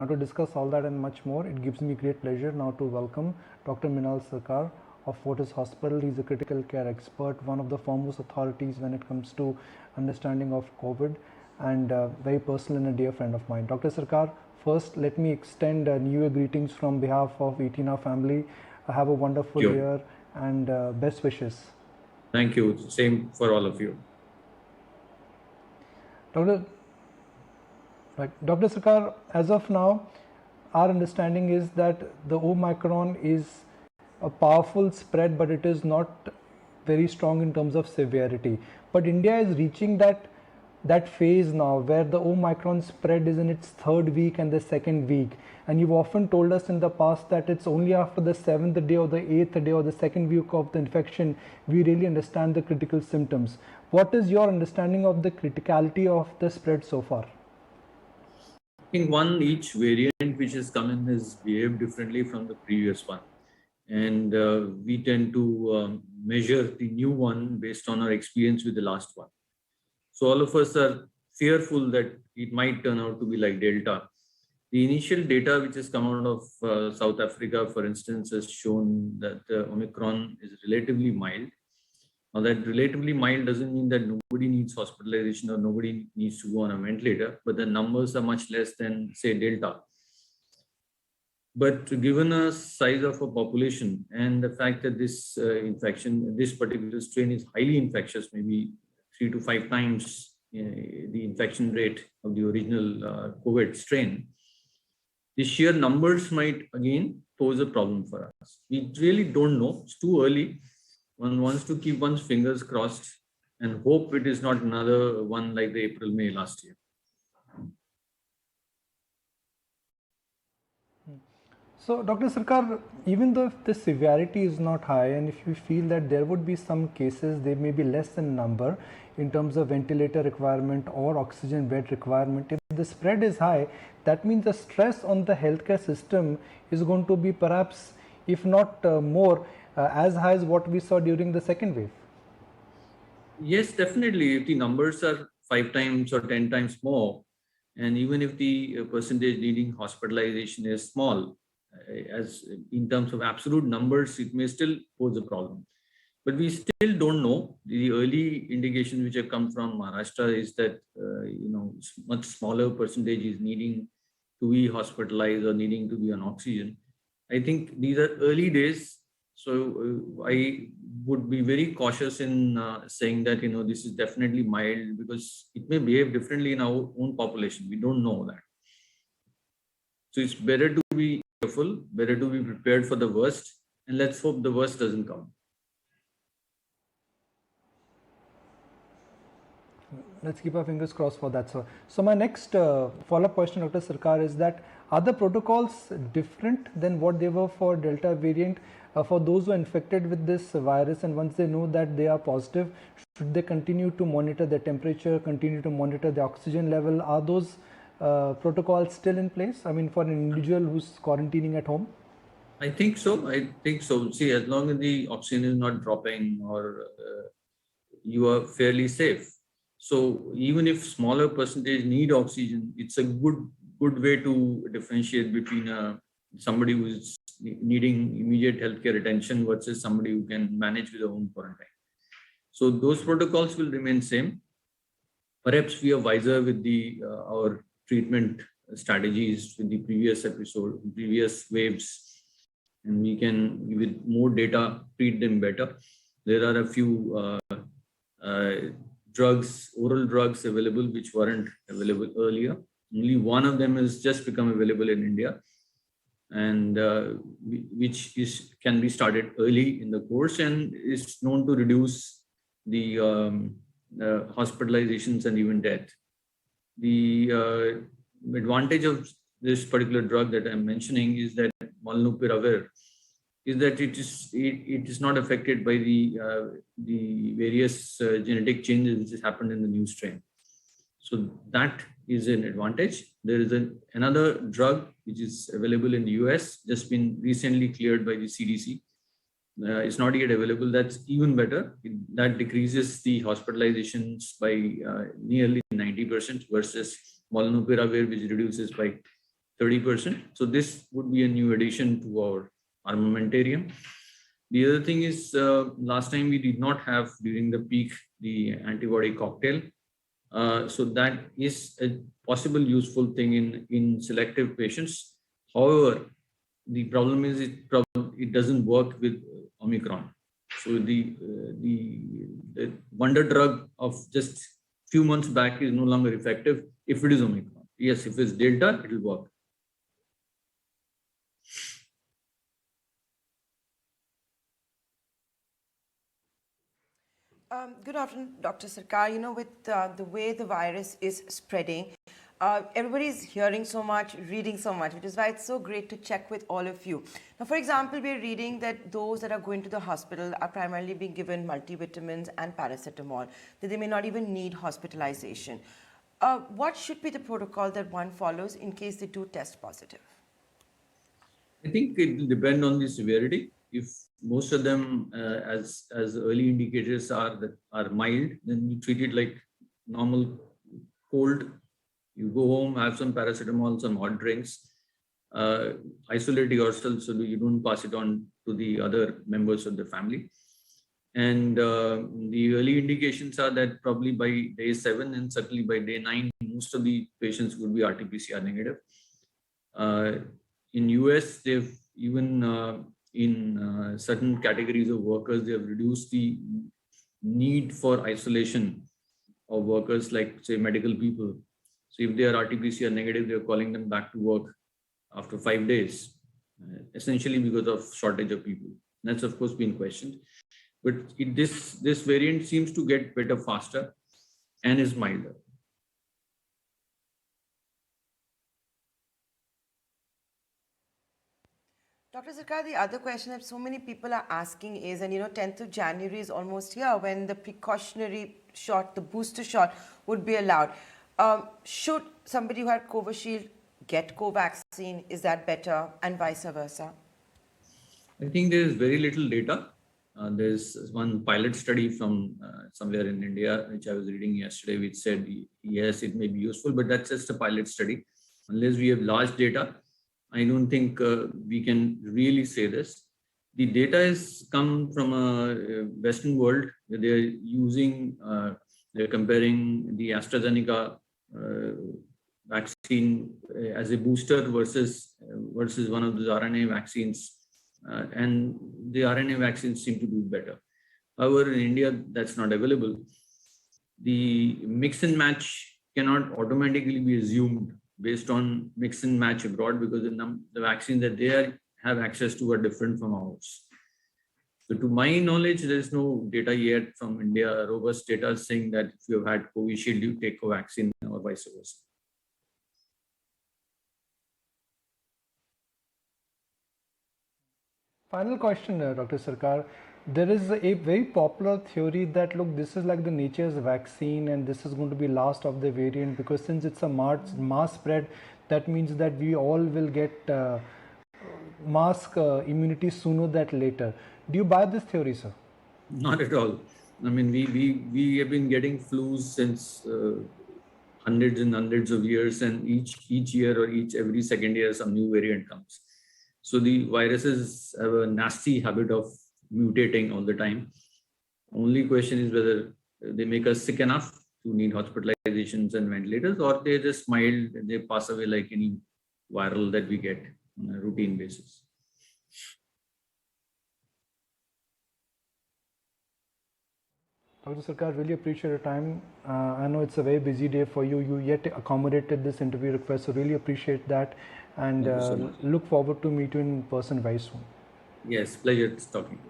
Now, to discuss all that and much more, it gives me great pleasure now to welcome Dr. Mrinal Sircar of Fortis Hospital. He's a critical care expert, one of the foremost authorities when it comes to understanding of COVID, and very personal and a dear friend of mine. Dr. Sircar, first let me extend New Year greetings from behalf of ETNOW family. Have a wonderful year and best wishes. Thank you. Same for all of you. Dr. Sircar, as of now, our understanding is that the Omicron is a powerful spread, but it is not very strong in terms of severity. But India is reaching that phase now where the Omicron spread is in its third week and the second week. And you've often told us in the past that it's only after the 7th day or the 8th day or the second week of the infection we really understand the critical symptoms. What is your understanding of the criticality of the spread so far? I think each variant which has come in has behaved differently from the previous one. And we tend to measure the new one based on our experience with the last one. So all of us are fearful that it might turn out to be like Delta. The initial data which has come out of South Africa, for instance, has shown that Omicron is relatively mild. Now, that relatively mild doesn't mean that nobody needs hospitalization or nobody needs to go on a ventilator, but the numbers are much less than, say, Delta. But given a size of a population and the fact that this this particular strain is highly infectious, maybe 3 to 5 times the infection rate of the original COVID strain, the sheer numbers might again pose a problem for us. We really don't know. It's too early. One wants to keep one's fingers crossed and hope it is not another one like the April-May last year. So, Dr. Sircar, even though if the severity is not high and if you feel that there would be some cases, they may be less in number in terms of ventilator requirement or oxygen bed requirement, if the spread is high, that means the stress on the healthcare system is going to be perhaps, if not more, as high as what we saw during the second wave. Yes, definitely. If the numbers are 5 times or 10 times more, and even if the percentage needing hospitalization is small, as in terms of absolute numbers, it may still pose a problem. But we still don't know. The early indications which have come from Maharashtra is that much smaller percentage is needing to be hospitalized or needing to be on oxygen. I think these are early days, so I would be very cautious in saying that this is definitely mild, because it may behave differently in our own population. We don't know that. So it's better to be careful, better to be prepared for the worst, and let's hope the worst doesn't come. Let's keep our fingers crossed for that, sir. So my next follow-up question, Dr. Sircar, is that are the protocols different than what they were for Delta variant? For those who are infected with this virus and once they know that they are positive, should they continue to monitor their temperature, continue to monitor the oxygen level? Are those protocols still in place? I mean, for an individual who's quarantining at home? I think so. See, as long as the oxygen is not dropping or you are fairly safe. So even if smaller percentage need oxygen, it's a good way to differentiate between somebody who is needing immediate healthcare attention versus somebody who can manage with their own quarantine. So those protocols will remain same. Perhaps we are wiser with our treatment strategies with the previous previous waves, and we can, with more data, treat them better. There are a few oral drugs available which weren't available earlier. Only one of them has just become available in India, and which can be started early in the course and is known to reduce the hospitalizations and even death. The advantage of this particular drug that I'm mentioning is that molnupiravir is that it is not affected by the various genetic changes which has happened in the new strain. So that is an advantage. There is another drug which is available in the US, just been recently cleared by the CDC. It's not yet available. That's even better. That decreases the hospitalizations by nearly 90% versus molnupiravir, which reduces by 30%. So this would be a new addition to our armamentarium. The other thing is, last time we did not have during the peak the antibody cocktail. So that is a possible useful thing in selective patients. However, the problem is it doesn't work with Omicron. So the wonder drug of just few months back is no longer effective if it is Omicron. Yes, if it's Delta, it will work. Good afternoon, Dr. Sircar. You know, with the way the virus is spreading, everybody's hearing so much, reading so much, which is why it's so great to check with all of you. Now, for example, we're reading that those that are going to the hospital are primarily being given multivitamins and paracetamol, that they may not even need hospitalization. What should be the protocol that one follows in case they do test positive? I think it will depend on the severity. If most of them, as early indicators are mild, then you treat it like normal cold. You go home, have some paracetamol, some hot drinks, isolate yourself so that you don't pass it on to the other members of the family. And the early indications are that probably by day 7 and certainly by day 9, most of the patients would be RT-PCR negative. In US, they've even in certain categories of workers, they have reduced the need for isolation of workers, like say medical people. So if they are RT-PCR negative, they're calling them back to work after 5 days, essentially because of shortage of people. That's of course been questioned, but this variant seems to get better faster and is milder. Dr. Sircar, the other question that so many people are asking is, and 10th of January is almost here, when the precautionary shot, the booster shot would be allowed. Should somebody who had Covishield get Covaxin? Is that better? And vice versa? I think there is very little data. There's one pilot study from somewhere in India, which I was reading yesterday, which said, yes, it may be useful, but that's just a pilot study. Unless we have large data, I don't think we can really say this. The data has come from a Western world where they're using, they're comparing the AstraZeneca vaccine as a booster versus one of those RNA vaccines. And the RNA vaccines seem to do better. However, in India, that's not available. The mix and match cannot automatically be assumed based on mix and match abroad, because the vaccines that they have access to are different from ours. So to my knowledge, there is no data yet from India, robust data saying that if you have had Covishield, you take Covaxin or vice versa. Final question, Dr. Sircar. There is a very popular theory that, look, this is like the nature's vaccine and this is going to be last of the variant, because since it's a mass spread, that means that we all will get mass immunity sooner than later. Do you buy this theory, sir? Not at all. I mean, we have been getting flus since hundreds and hundreds of years, and each year or every second year some new variant comes. So the viruses have a nasty habit of mutating all the time. Only question is whether they make us sick enough to need hospitalizations and ventilators, or they're just mild and they pass away like any viral that we get on a routine basis. Dr. Sircar, really appreciate your time. I know it's a very busy day for you. You yet accommodated this interview request, so really appreciate that, and Thank you so much. look forward to meet you in person very soon. Yes, pleasure talking to you.